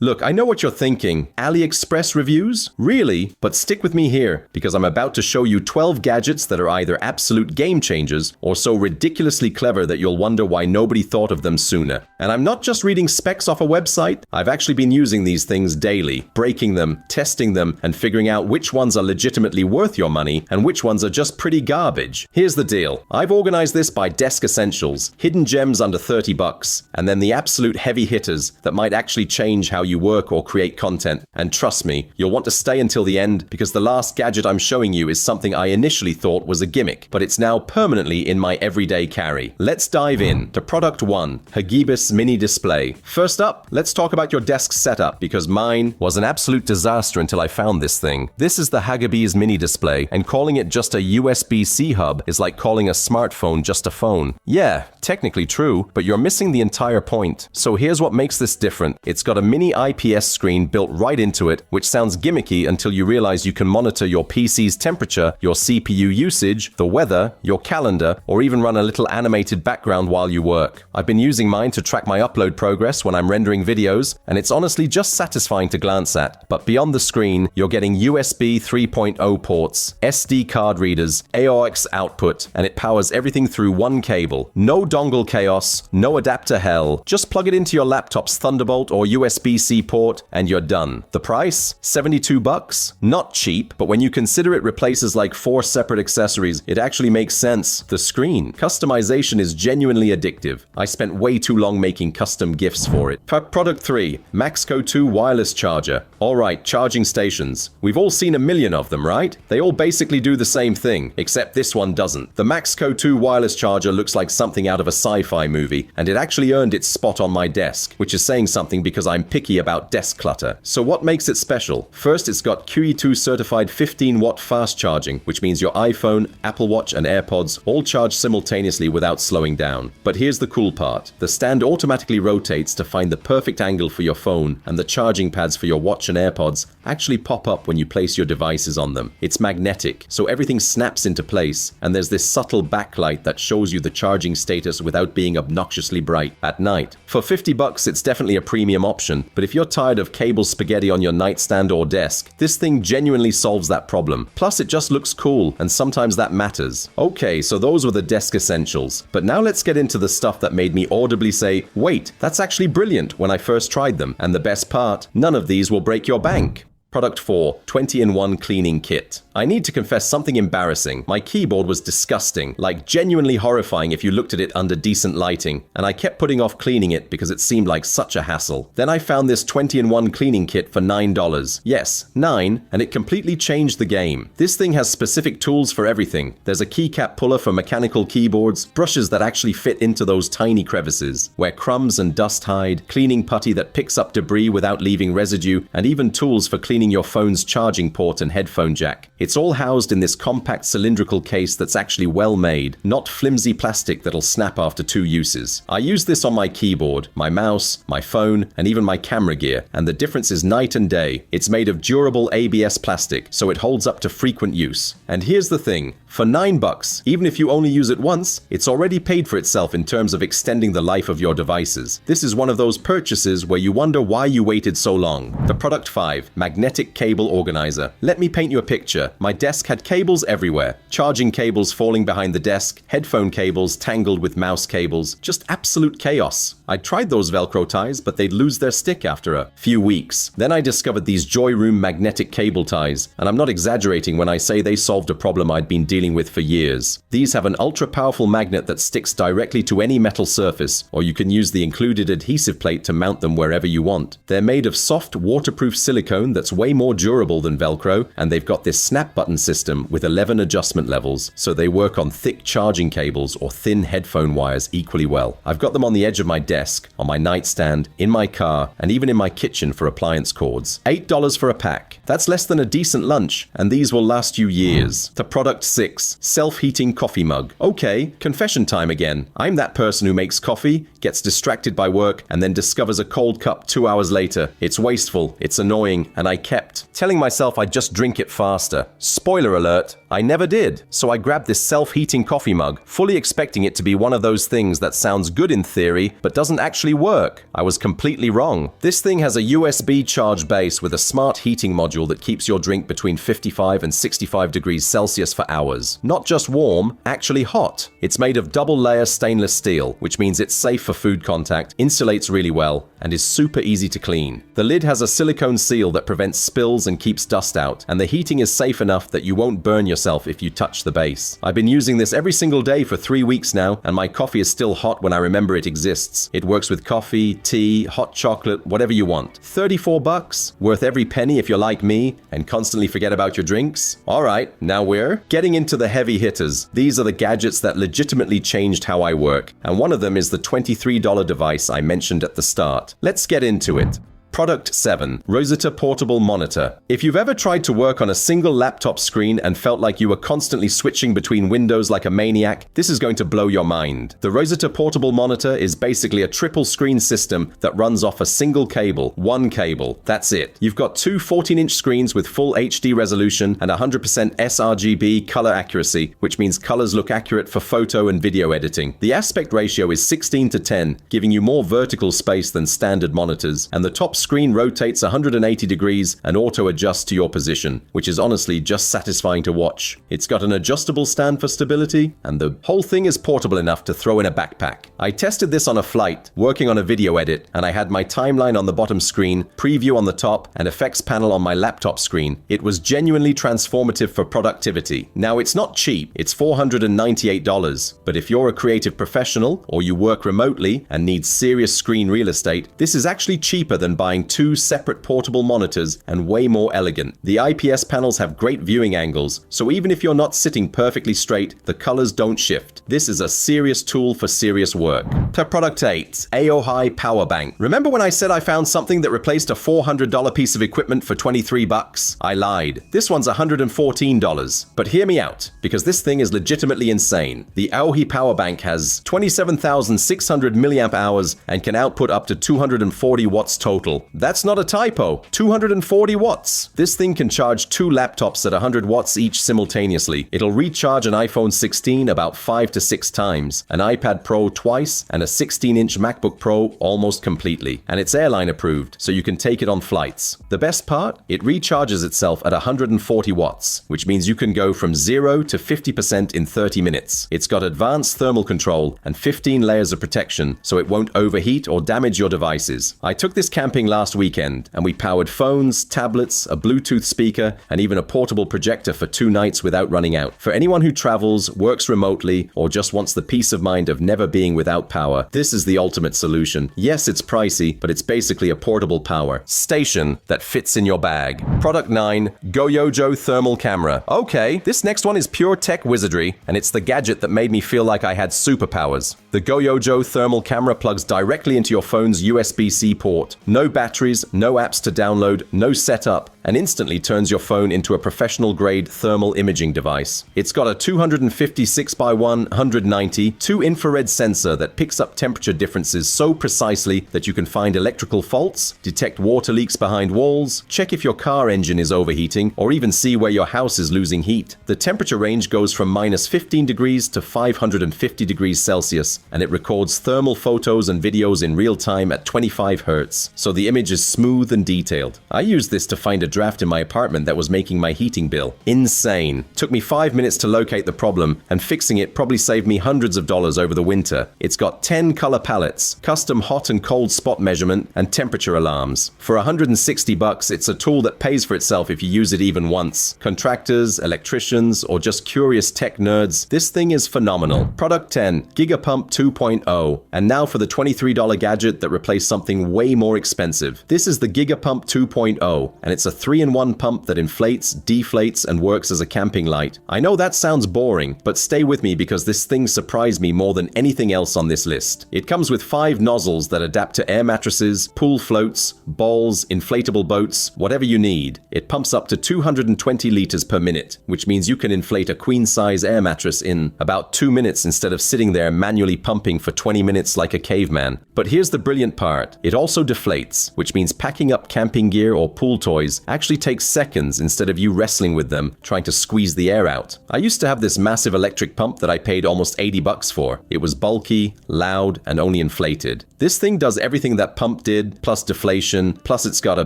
Look, I know what you're thinking. AliExpress reviews? Really? But stick with me here, because I'm about to show you 12 gadgets that are either absolute game changers or so ridiculously clever that you'll wonder why nobody thought of them sooner. And I'm not just reading specs off a website. I've actually been using these things daily, breaking them, testing them, and figuring out which ones are legitimately worth your money and which ones are just pretty garbage. Here's the deal. I've organized this by desk essentials, hidden gems under $30, and then the absolute heavy hitters that might actually change how you work or create content. And trust me, you'll want to stay until the end because the last gadget I'm showing you is something I initially thought was a gimmick, but it's now permanently in my everyday carry. Let's dive in to product 1, Hagibis mini display. First up, let's talk about your desk setup because mine was an absolute disaster until I found this thing. This is the Hagibis mini display, and calling it just a USB-C hub is like calling a smartphone just a phone. Yeah, technically true, but you're missing the entire point. So here's what makes this different. It's got a mini IPS screen built right into it, which sounds gimmicky until you realize you can monitor your PC's temperature, your CPU usage, the weather, your calendar, or even run a little animated background while you work. I've been using mine to track my upload progress when I'm rendering videos, and it's honestly just satisfying to glance at. But beyond the screen, you're getting USB 3.0 ports, SD card readers, AUX output, and it powers everything through one cable. No dongle chaos, no adapter hell. Just plug it into your laptop's Thunderbolt or USB-C port, and you're done. The price? $72? Not cheap, but when you consider it replaces like 4 separate accessories, it actually makes sense. The screen. Customization is genuinely addictive. I spent way too long making custom GIFs for it. Product 3, Maxco 2 wireless charger. Alright, charging stations. We've all seen a million of them, right? They all basically do the same thing, except this one doesn't. The Maxco 2 wireless charger looks like something out of a sci-fi movie, and it actually earned its spot on my desk, which is saying something because I'm picky about desk clutter. So what makes it special? First, it's got QE2 certified 15-watt fast charging, which means your iPhone, Apple Watch, and AirPods all charge simultaneously without slowing down. But here's the cool part. The stand automatically rotates to find the perfect angle for your phone, and the charging pads for your watch and AirPods actually pop up when you place your devices on them. It's magnetic, so everything snaps into place, and there's this subtle backlight that shows you the charging status without being obnoxiously bright at night. For $50, it's definitely a premium option, but if you're tired of cable spaghetti on your nightstand or desk, this thing genuinely solves that problem. Plus, it just looks cool, and sometimes that matters. Okay, so those were the desk essentials, but now let's get into the stuff that made me audibly say, wait, that's actually brilliant when I first tried them. And the best part, none of these will break your bank. Product 4, 20-in-1 cleaning kit. I need to confess something embarrassing. My keyboard was disgusting, like genuinely horrifying if you looked at it under decent lighting, and I kept putting off cleaning it because it seemed like such a hassle. Then I found this 20-in-1 cleaning kit for $9. Yes, 9, and it completely changed the game. This thing has specific tools for everything. There's a keycap puller for mechanical keyboards, brushes that actually fit into those tiny crevices, where crumbs and dust hide, cleaning putty that picks up debris without leaving residue, and even tools for cleaning your phone's charging port and headphone jack. It's all housed in this compact cylindrical case that's actually well made, not flimsy plastic that'll snap after 2 uses. I use this on my keyboard, my mouse, my phone, and even my camera gear, and the difference is night and day. It's made of durable ABS plastic, so it holds up to frequent use. And here's the thing, for $9, even if you only use it once, it's already paid for itself in terms of extending the life of your devices. This is one of those purchases where you wonder why you waited so long. The product 5, magnetic cable organizer. Let me paint you a picture. My desk had cables everywhere. Charging cables falling behind the desk, headphone cables tangled with mouse cables, just absolute chaos. I tried those Velcro ties, but they'd lose their stick after a few weeks. Then I discovered these Joy Room magnetic cable ties, and I'm not exaggerating when I say they solved a problem I'd been dealing with for years. These have an ultra-powerful magnet that sticks directly to any metal surface, or you can use the included adhesive plate to mount them wherever you want. They're made of soft, waterproof silicone that's way more durable than Velcro, and they've got this snap button system with 11 adjustment levels, so they work on thick charging cables or thin headphone wires equally well. I've got them on the edge of my desk, on my nightstand, in my car, and even in my kitchen for appliance cords. $8 for a pack. That's less than a decent lunch, and these will last you years. The product 6, self-heating coffee mug. Okay, confession time again. I'm that person who makes coffee, gets distracted by work, and then discovers a cold cup 2 hours later. It's wasteful, it's annoying, and I kept telling myself I'd just drink it faster. Spoiler alert, I never did. So I grabbed this self-heating coffee mug, fully expecting it to be one of those things that sounds good in theory, but doesn't actually work. I was completely wrong. This thing has a USB charge base with a smart heating module that keeps your drink between 55 and 65 degrees Celsius for hours. Not just warm, actually hot. It's made of double-layer stainless steel, which means it's safe for food contact, insulates really well, and is super easy to clean. The lid has a silicone seal that prevents spills and keeps dust out, and the heating is safe enough that you won't burn yourself if you touch the base. I've been using this every single day for 3 weeks now, and my coffee is still hot when I remember it exists. It works with coffee, tea, hot chocolate, whatever you want. $34? Worth every penny if you're like me and constantly forget about your drinks? Alright, now we're getting into the heavy hitters. These are the gadgets that legitimately changed how I work, and one of them is the $23 device I mentioned at the start. Let's get into it. Product 7. Rosetta Portable Monitor. If you've ever tried to work on a single laptop screen and felt like you were constantly switching between windows like a maniac, this is going to blow your mind. The Rosetta Portable Monitor is basically a triple screen system that runs off a single cable. One cable. That's it. You've got two 14-inch screens with full HD resolution and 100% sRGB color accuracy, which means colors look accurate for photo and video editing. The aspect ratio is 16:10, giving you more vertical space than standard monitors, and the top screen rotates 180 degrees and auto-adjusts to your position, which is honestly just satisfying to watch. It's got an adjustable stand for stability, and the whole thing is portable enough to throw in a backpack. I tested this on a flight, working on a video edit, and I had my timeline on the bottom screen, preview on the top, and effects panel on my laptop screen. It was genuinely transformative for productivity. Now, it's not cheap, it's $498, but if you're a creative professional, or you work remotely and need serious screen real estate, this is actually cheaper than buying two separate portable monitors and way more elegant. The IPS panels have great viewing angles, so even if you're not sitting perfectly straight, the colors don't shift. This is a serious tool for serious work. To product 8, AOHi Power Bank. Remember when I said I found something that replaced a $400 piece of equipment for $23? I lied. This one's $114. But hear me out, because this thing is legitimately insane. The AOHi Power Bank has 27,600 milliamp hours and can output up to 240 watts total. That's not a typo. 240 watts. This thing can charge two laptops at 100 watts each simultaneously. It'll recharge an iPhone 16 about 5 to 6 times, an iPad Pro twice, and a 16-inch MacBook Pro almost completely. And it's airline approved, so you can take it on flights. The best part? It recharges itself at 140 watts, which means you can go from 0 to 50% in 30 minutes. It's got advanced thermal control and 15 layers of protection, so it won't overheat or damage your devices. I took this camping last weekend, and we powered phones, tablets, a Bluetooth speaker, and even a portable projector for 2 nights without running out. For anyone who travels, works remotely, or just wants the peace of mind of never being without power, this is the ultimate solution. Yes, it's pricey, but it's basically a portable power station that fits in your bag. Product 9, Goyojo Thermal Camera. Okay, this next one is pure tech wizardry, and it's the gadget that made me feel like I had superpowers. The Goyojo Thermal Camera plugs directly into your phone's USB-C port. No batteries, no apps to download, no setup, and instantly turns your phone into a professional-grade thermal imaging device. It's got a 256 by 190 2-infrared sensor that picks up temperature differences so precisely that you can find electrical faults, detect water leaks behind walls, check if your car engine is overheating, or even see where your house is losing heat. The temperature range goes from -15 degrees to 550 degrees Celsius, and it records thermal photos and videos in real time at 25 Hz, so the image is smooth and detailed. I used this to find a draft in my apartment that was making my heating bill insane. Took me 5 minutes to locate the problem, and fixing it probably saved me hundreds of dollars over the winter. It's got 10 color palettes, custom hot and cold spot measurement, and temperature alarms. For $160, it's a tool that pays for itself if you use it even once. Contractors, electricians, or just curious tech nerds, this thing is phenomenal. Product 10, Gigapump 2.0. And now for the $23 gadget that replaced something way more expensive. This is the Gigapump 2.0, and it's a 3-in-1 pump that inflates, deflates, and works as a camping light. I know that sounds boring, but stay with me because this thing surprised me more than anything else on this list. It comes with 5 nozzles that adapt to air mattresses, pool floats, balls, inflatable boats, whatever you need. It pumps up to 220 liters per minute, which means you can inflate a queen-size air mattress in about 2 minutes instead of sitting there manually pumping for 20 minutes like a caveman. But here's the brilliant part. It also deflates, which means packing up camping gear or pool toys actually takes seconds instead of you wrestling with them trying to squeeze the air out. I used to have this massive electric pump that I paid almost $80 for. It was bulky, loud, and only inflated. This thing does everything that pump did, plus deflation, plus it's got a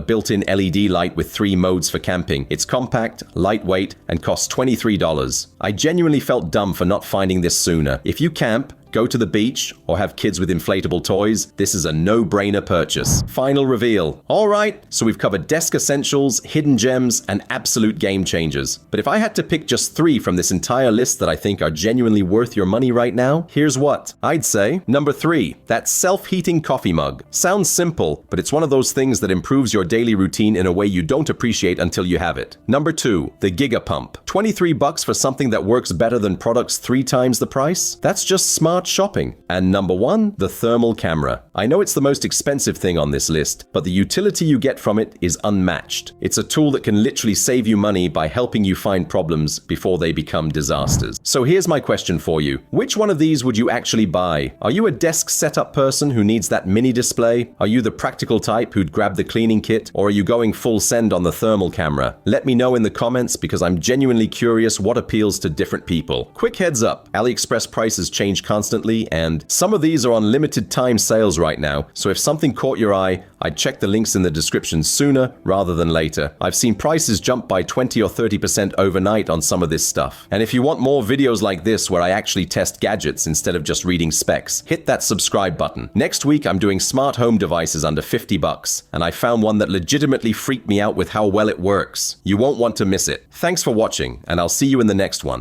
built-in LED light with 3 modes for camping. It's compact, lightweight, and costs $23. I genuinely felt dumb for not finding this sooner. If you camp, go to the beach, or have kids with inflatable toys, this is a no-brainer purchase. Final reveal. Alright, so we've covered desk essentials, hidden gems, and absolute game changers. But if I had to pick just 3 from this entire list that I think are genuinely worth your money right now, here's what. I'd say, number 3, that self-heating coffee mug. Sounds simple, but it's one of those things that improves your daily routine in a way you don't appreciate until you have it. Number 2, the Giga Pump. $23 for something that works better than products 3 times the price? That's just smart shopping. And number 1, the thermal camera. I know it's the most expensive thing on this list, but the utility you get from it is unmatched. It's a tool that can literally save you money by helping you find problems before they become disasters. So here's my question for you. Which one of these would you actually buy? Are you a desk setup person who needs that mini display? Are you the practical type who'd grab the cleaning kit? Or are you going full send on the thermal camera? Let me know in the comments because I'm genuinely curious what appeals to different people. Quick heads up, AliExpress prices change constantly, and some of these are on limited time sales right now, so if something caught your eye, I'd check the links in the description sooner rather than later. I've seen prices jump by 20 or 30% overnight on some of this stuff. And if you want more videos like this where I actually test gadgets instead of just reading specs, hit that subscribe button. Next week I'm doing smart home devices under $50, and I found one that legitimately freaked me out with how well it works. You won't want to miss it. Thanks for watching, and I'll see you in the next one.